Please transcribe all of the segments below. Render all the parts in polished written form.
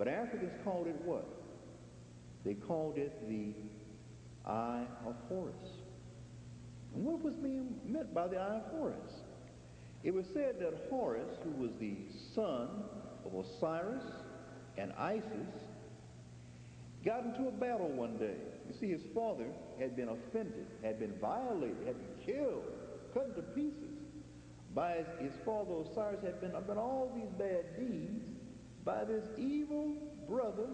But Africans called it what? They called it the Eye of Horus. And what was being meant by the Eye of Horus? It was said that Horus, who was the son of Osiris and Isis, got into a battle one day. You see, his father had been offended, had been violated, had been killed, cut into pieces by his father Osiris, had been done all these bad deeds by this evil brother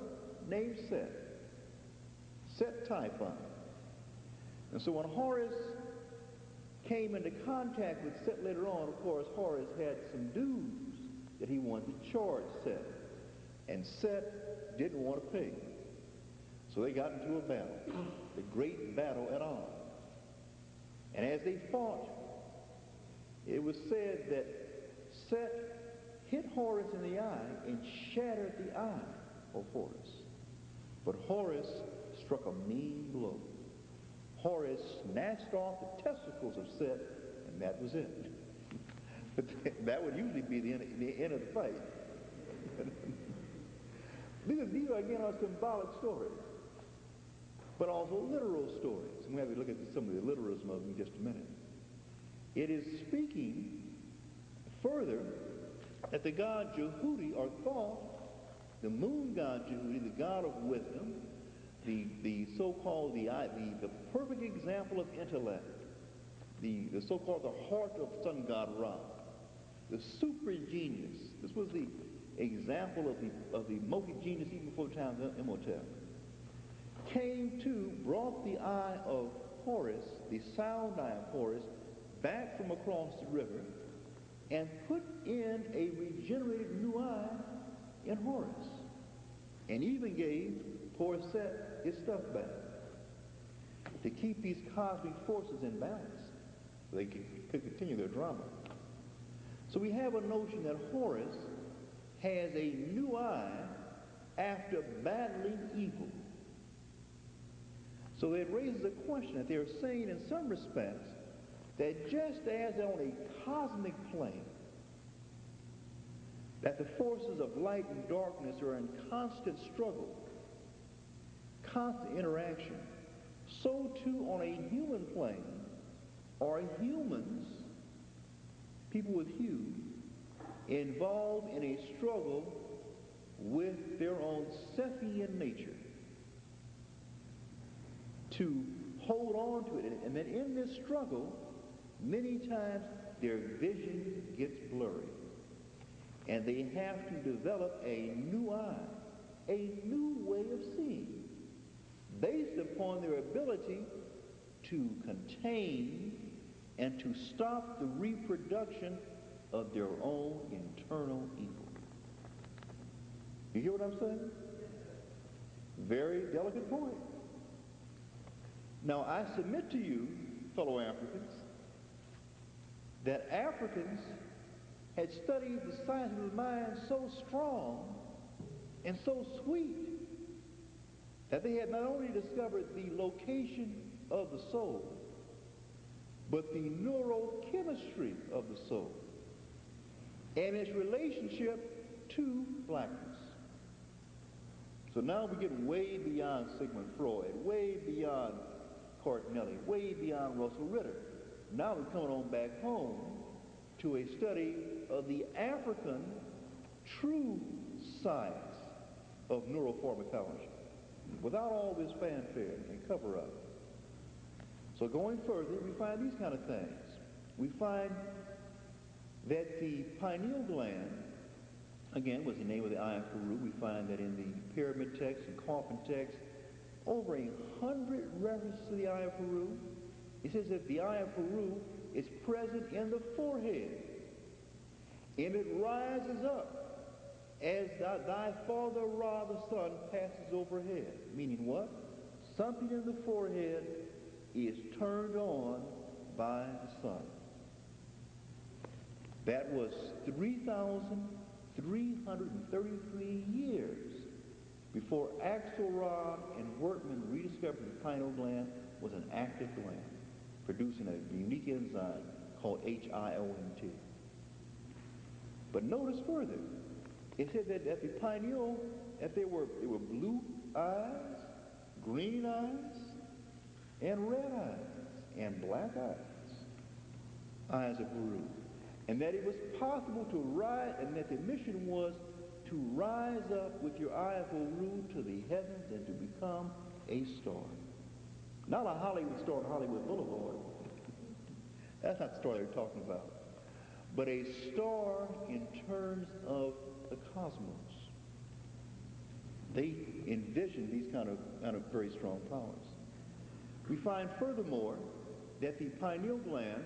named Set, Set Typhon. And so when Horus came into contact with Set later on, of course, Horus had some dues that he wanted to charge Set. And Set didn't want to pay. So they got into a battle, the great battle at all. And as they fought, it was said that Set hit Horus in the eye and shattered the eye of Horus. But Horus struck a mean blow. Horus snatched off the testicles of Set, and that was it. That would usually be the end of the fight. These are, again, are symbolic stories, but also literal stories. And we have to look at some of the literalism of them in just a minute. It is speaking further that the god Jehudi, or Thoth, the moon god Jehudi, the god of wisdom, the so-called, the perfect example of intellect, the so-called the heart of sun god Ra, the super genius. This was the example of the multi-genius even before the time of Imhotep. Brought the eye of Horus, the sound eye of Horus, back from across the river and put in a regenerated new eye in Horus, and even gave poor Set his stuff back to keep these cosmic forces in balance so they could continue their drama. So we have a notion that Horus has a new eye after battling evil. So it raises a question that they're saying in some respects that just as on a cosmic plane, that the forces of light and darkness are in constant struggle, constant interaction, so too on a human plane are humans, people with hue, involved in a struggle with their own Cephian nature to hold on to it. And then in this struggle, many times their vision gets blurry. And they have to develop a new eye, a new way of seeing, based upon their ability to contain and to stop the reproduction of their own internal evil. You hear what I'm saying? Very delicate point. Now, I submit to you, fellow Africans, that Africans had studied the science of the mind so strong and so sweet that they had not only discovered the location of the soul, but the neurochemistry of the soul and its relationship to blackness. So now we get way beyond Sigmund Freud, way beyond Cortinelli, way beyond Russell Ritter. Now we're coming on back home to a study of the African true science of neuropharmacology, without all this fanfare and cover-up. So going further, we find these kind of things. We find that the pineal gland, again, was the name of the eye of Heru. We find that in the pyramid text and coffin text, over 100 references to the eye of Heru. It says that the eye of Heru is present in the forehead, and it rises up as thy father Ra, the sun, passes overhead. Meaning what? Something in the forehead is turned on by the sun. That was 3,333 years before Axelrod and Wertmann rediscovered the pineal gland was an active gland, producing a unique enzyme called HIOMT. But notice further, It said that at the pineal, that there were blue eyes, green eyes, and red eyes, and black eyes of Baru. And that it was possible to rise, and that the mission was to rise up with your eye of Baru to the heavens and to become a star. Not a Hollywood star on Hollywood Boulevard. That's not the star they're talking about. But a star in terms of the cosmos. They envision these kind of very strong powers. We find furthermore that the pineal gland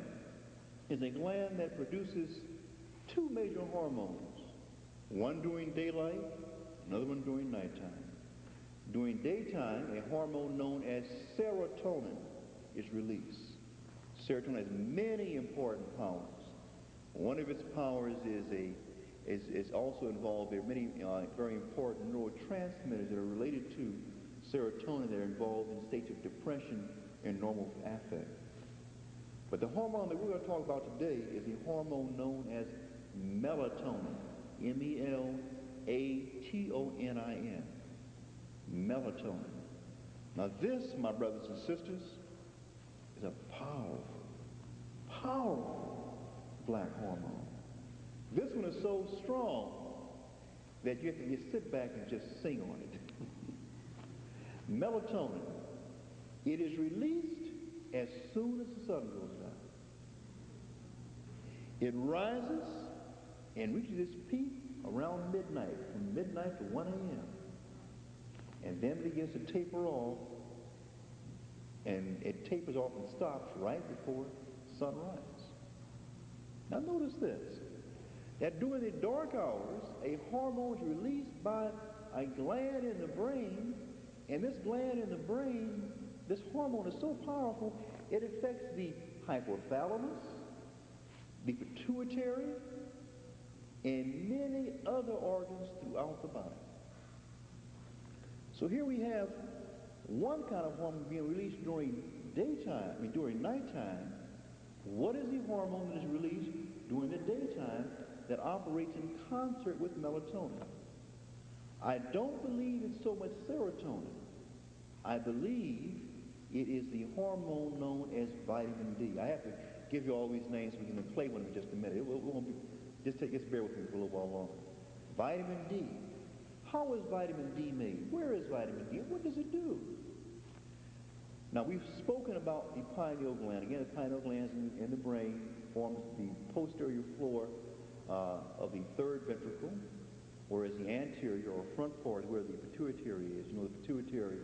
is a gland that produces two major hormones, one during daylight, another one during nighttime. During daytime, a hormone known as serotonin is released. Serotonin has many important powers. One of its powers is also involved. There are many very important neurotransmitters that are related to serotonin that are involved in states of depression and normal affect. But the hormone that we're going to talk about today is a hormone known as melatonin, M-E-L-A-T-O-N-I-N, melatonin. Now this, my brothers and sisters, is a powerful, powerful black hormone. This one is so strong that you can just sit back and just sing on it. Melatonin, it is released as soon as the sun goes down. It rises and reaches its peak around midnight, from midnight to 1 a.m. And then it begins to taper off, and it tapers off and stops right before sunrise. Now notice this, that during the dark hours, a hormone is released by a gland in the brain, and this gland in the brain, this hormone is so powerful, it affects the hypothalamus, the pituitary, and many other organs throughout the body. So here we have one kind of hormone being released during nighttime. What is the hormone that is released during the daytime that operates in concert with melatonin? I don't believe it's so much serotonin. I believe it is the hormone known as vitamin D. I have to give you all these names so we can play with them in just a minute. It won't be, just bear with me for a little while longer. Vitamin D. How is vitamin D made? Where is vitamin D? And what does it do? Now, we've spoken about the pineal gland. Again, the pineal gland in the brain forms the posterior floor of the third ventricle, whereas the anterior or front part is where the pituitary is. You know, the pituitary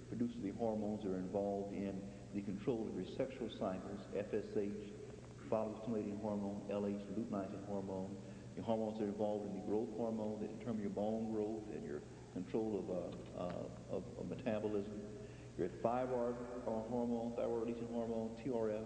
produces the hormones that are involved in the control of your sexual cycles, FSH, follicle-stimulating hormone, LH, luteinizing hormone. The hormones that are involved in the growth hormone that determine your bone growth and your control of metabolism. Your thyroid hormone, thyroid-releasing hormone, TRF,